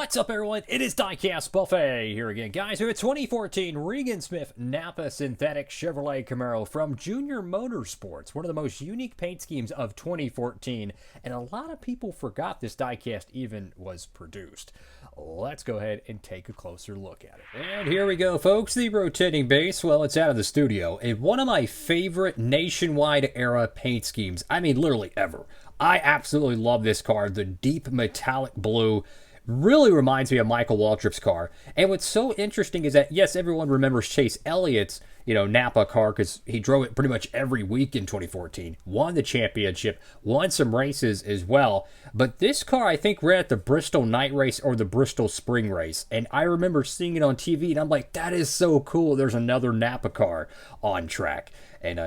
What's up, everyone? It is Diecastbuffet here again, guys. We're at 2014 Regan Smith Napa Synthetic Chevrolet Camaro from Junior Motorsports, one of the most unique paint schemes of 2014, and a lot of people forgot this diecast even was produced. Let's go ahead and take a closer look at it. And here we go, folks. The rotating base, well, it's out of the studio, and one of my favorite nationwide era paint schemes. I mean, literally ever. I absolutely love this car. The deep metallic blue really reminds me of Michael Waltrip's car. And what's so interesting is that, yes, everyone remembers Chase Elliott's, Napa car because he drove it pretty much every week in 2014. Won the championship, won some races as well. But this car, I think, ran at the Bristol Night Race or the Bristol Spring Race. And I remember seeing it on TV, and I'm like, that is so cool. There's another Napa car on track. And,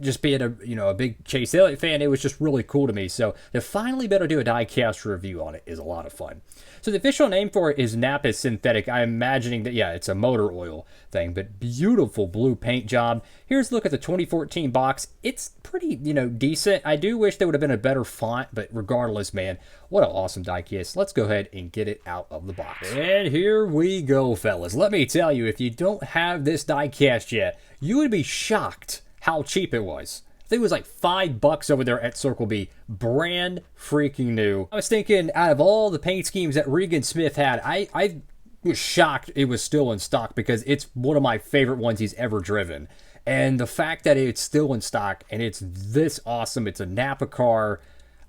just being a big Chase Elliott fan, it was just really cool to me. So to finally be able to do a diecast review on it is a lot of fun. So the official name for it is Napa Synthetic. I'm imagining that, yeah, it's a motor oil thing, but beautiful blue paint job. Here's a look at the 2014 box. It's pretty, decent. I do wish there would have been a better font, but regardless, man, what an awesome diecast. Let's go ahead and get it out of the box. And here we go, fellas. Let me tell you, if you don't have this diecast yet, you would be shocked how cheap it was. I think it was like $5 over there at Circle B. Brand freaking new. I was thinking, out of all the paint schemes that Regan Smith had, I was shocked it was still in stock because it's one of my favorite ones he's ever driven. And the fact that it's still in stock and it's this awesome, it's a Napa car,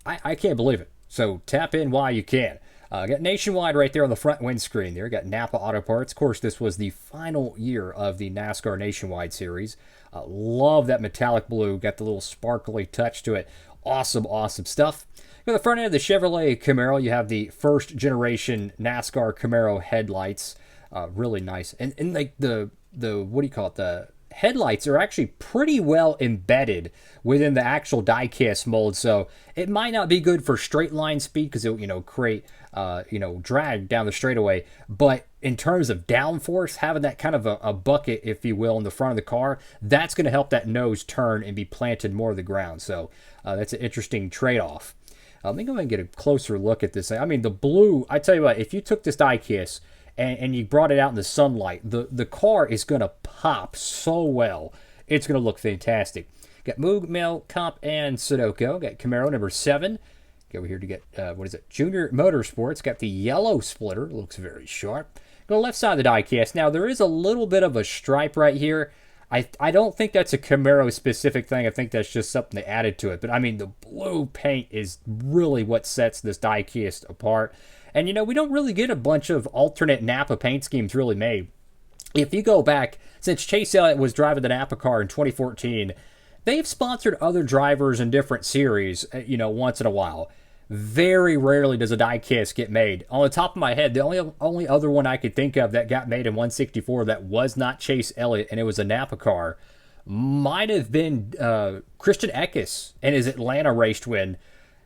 I can't believe it. So tap in while you can. Got Nationwide right there on the front windscreen there. Got Napa Auto Parts. Of course, this was the final year of the NASCAR Nationwide series. Love that metallic blue. Got the little sparkly touch to it. Awesome, awesome stuff. Got the front end of the Chevrolet Camaro. You have the first generation NASCAR Camaro headlights. Really nice. And like the what do you call it? The headlights are actually pretty well embedded within the actual diecast mold, so it might not be good for straight line speed because it'll create drag down the straightaway, but in terms of downforce, having that kind of a bucket, if you will, in the front of the car, that's going to help that nose turn and be planted more to the ground. So that's an interesting trade-off. Let me go ahead and get a closer look at this. I mean, the blue, I tell you what, if you took this diecast and you brought it out in the sunlight, the car is going to pop so well. It's going to look fantastic. Got Moog, Mel, Comp, and Sudoku. Got Camaro number 7. Go over here to get, Junior Motorsports. Got the yellow splitter. Looks very sharp. Go to the left side of the diecast. Now, there is a little bit of a stripe right here. I don't think that's a Camaro-specific thing. I think that's just something they added to it. But, I mean, the blue paint is really what sets this diecast apart. And, we don't really get a bunch of alternate Napa paint schemes really made. If you go back, since Chase Elliott was driving the Napa car in 2014, they've sponsored other drivers in different series, once in a while. Very rarely does a diecast get made. On the top of my head, the only other one I could think of that got made in 164 that was not Chase Elliott, and it was a Napa car, might have been Christian Eckes and his Atlanta race win.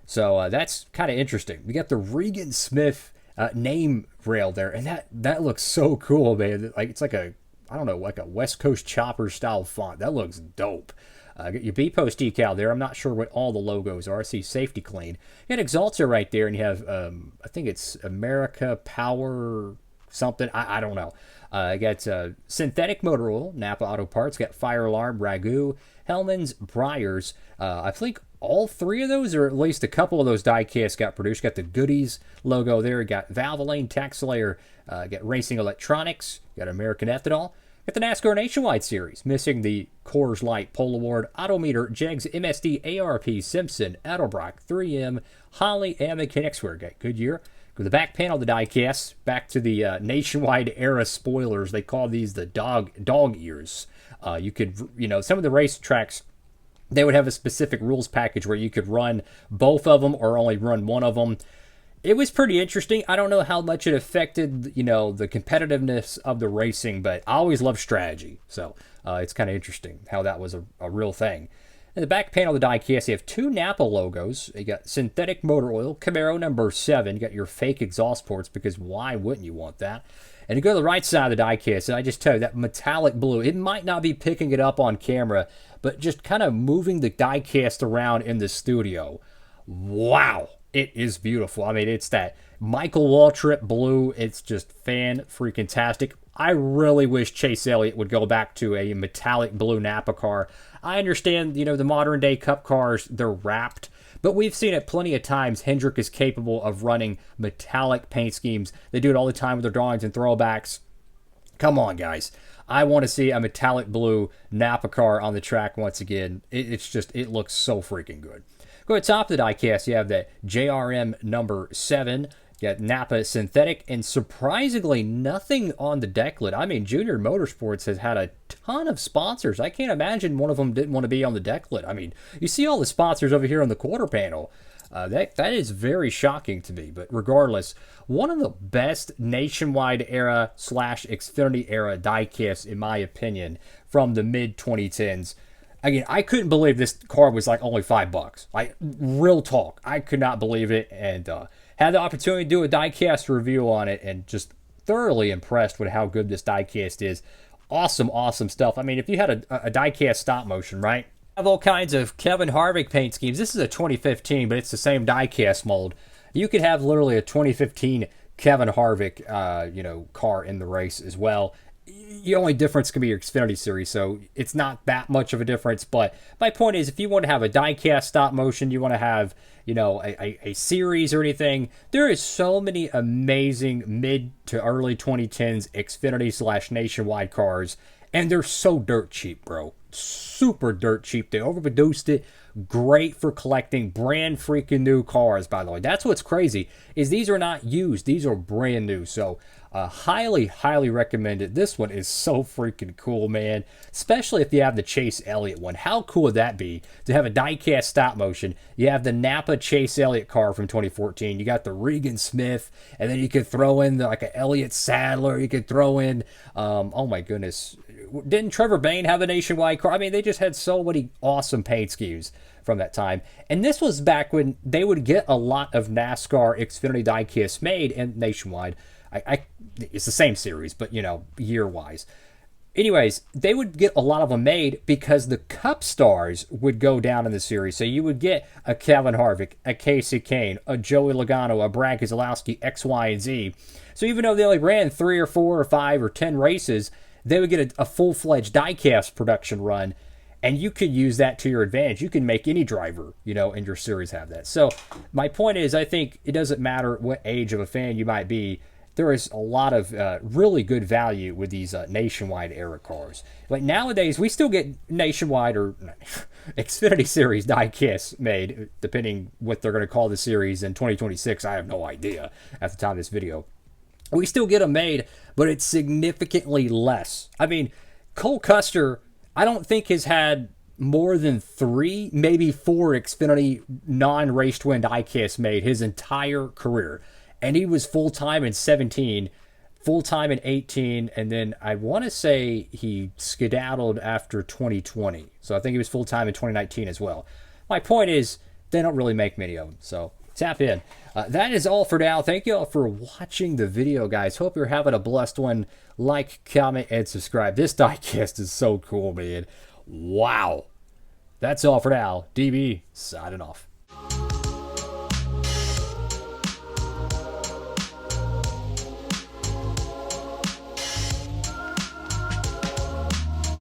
So that's kind of interesting. We got the Regan Smith name rail there, and that looks so cool, man. Like it's like a West Coast Chopper style font. That looks dope. Got your B post decal there. I'm not sure what all the logos are. I see Safety Clean. You got Exalter right there, and you have I think it's America Power something. I don't know. Got synthetic motor oil, Napa Auto Parts. Got Fire Alarm, Ragu, Hellman's, Briars. I think all three of those, or at least a couple of those diecasts got produced. Got the Goodies logo there. Got Valvoline, Taxilayer. Got Racing Electronics. Got American Ethanol. Got the NASCAR Nationwide Series, missing the Coors Light, Pole Award, Autometer, Jegs, MSD, ARP, Simpson, Edelbrock, 3M, Holly, and Mechanicswear. Got Goodyear. Go to the back panel of the diecast, back to the Nationwide era spoilers. They call these the dog ears. You could, some of the race tracks, they would have a specific rules package where you could run both of them or only run one of them. It was pretty interesting. I don't know how much it affected, the competitiveness of the racing, but I always love strategy. So it's kind of interesting how that was a real thing. In the back panel of the diecast, you have two Napa logos. You got synthetic motor oil, Camaro number 7. You got your fake exhaust ports because why wouldn't you want that? And you go to the right side of the diecast, and I just tell you, that metallic blue, it might not be picking it up on camera, but just kind of moving the diecast around in the studio. Wow. It is beautiful. I mean, it's that Michael Waltrip blue. It's just fan-freaking-tastic. I really wish Chase Elliott would go back to a metallic blue Napa car. I understand, the modern-day Cup cars, they're wrapped. But we've seen it plenty of times. Hendrick is capable of running metallic paint schemes. They do it all the time with their drawings and throwbacks. Come on, guys. I want to see a metallic blue Napa car on the track once again. It looks so freaking good. Go to the top of the diecast. You have the JRM number 7. You got Napa synthetic, and surprisingly, nothing on the deck lid. I mean, Junior Motorsports has had a ton of sponsors. I can't imagine one of them didn't want to be on the deck lid. I mean, you see all the sponsors over here on the quarter panel. That is very shocking to me. But regardless, one of the best nationwide era / Xfinity era diecasts, in my opinion, from the mid 2010s. Again, I couldn't believe this car was like only $5. Real talk, I could not believe it, and had the opportunity to do a diecast review on it, and just thoroughly impressed with how good this diecast is. Awesome stuff. I mean, if you had a diecast stop motion, right? Have all kinds of Kevin Harvick paint schemes. This is a 2015, but it's the same diecast mold. You could have literally a 2015 Kevin Harvick, car in the race as well. The only difference can be your Xfinity series, so it's not that much of a difference. But my point is, if you want to have a diecast stop motion, you want to have, a series or anything, there is so many amazing mid to early 2010s Xfinity / nationwide cars, and they're so dirt cheap, bro. Super dirt cheap. They overproduced it. Great for collecting brand freaking new cars, by the way. That's what's crazy, is these are not used. These are brand new. So highly recommend it. This one is so freaking cool, man. Especially if you have the Chase Elliott one. How cool would that be to have a diecast stop motion? You have the Napa Chase Elliott car from 2014. You got the Regan Smith, and then you could throw in like a Elliott Sadler. You could throw in, oh my goodness, didn't Trevor Bayne have a nationwide car? I mean, they just had so many awesome paint schemes from that time. And this was back when they would get a lot of NASCAR Xfinity diecasts made and nationwide. It's the same series, but year-wise. Anyways, they would get a lot of them made because the Cup stars would go down in the series. So you would get a Kevin Harvick, a Casey Kane, a Joey Logano, a Brad Keselowski, X, Y, and Z. So even though they only ran 3 or 4 or 5 or 10 races, they would get a full-fledged diecast production run, and you could use that to your advantage. You can make any driver, in your series have that. So my point is, I think it doesn't matter what age of a fan you might be. There is a lot of really good value with these nationwide era cars. Like nowadays, we still get nationwide or Xfinity Series diecasts made, depending what they're going to call the series in 2026. I have no idea at the time of this video. We still get them made, but it's significantly less. I mean, Cole Custer, I don't think has had more than 3, maybe 4 Xfinity non-race twin diecasts made his entire career. And he was full-time in 17, full-time in 18, and then I want to say he skedaddled after 2020. So I think he was full-time in 2019 as well. My point is, they don't really make many of them, so tap in. That is all for now. Thank you all for watching the video, guys. Hope you're having a blessed one. Like, comment, and subscribe. This diecast is so cool, man. Wow. That's all for now. DB, signing off.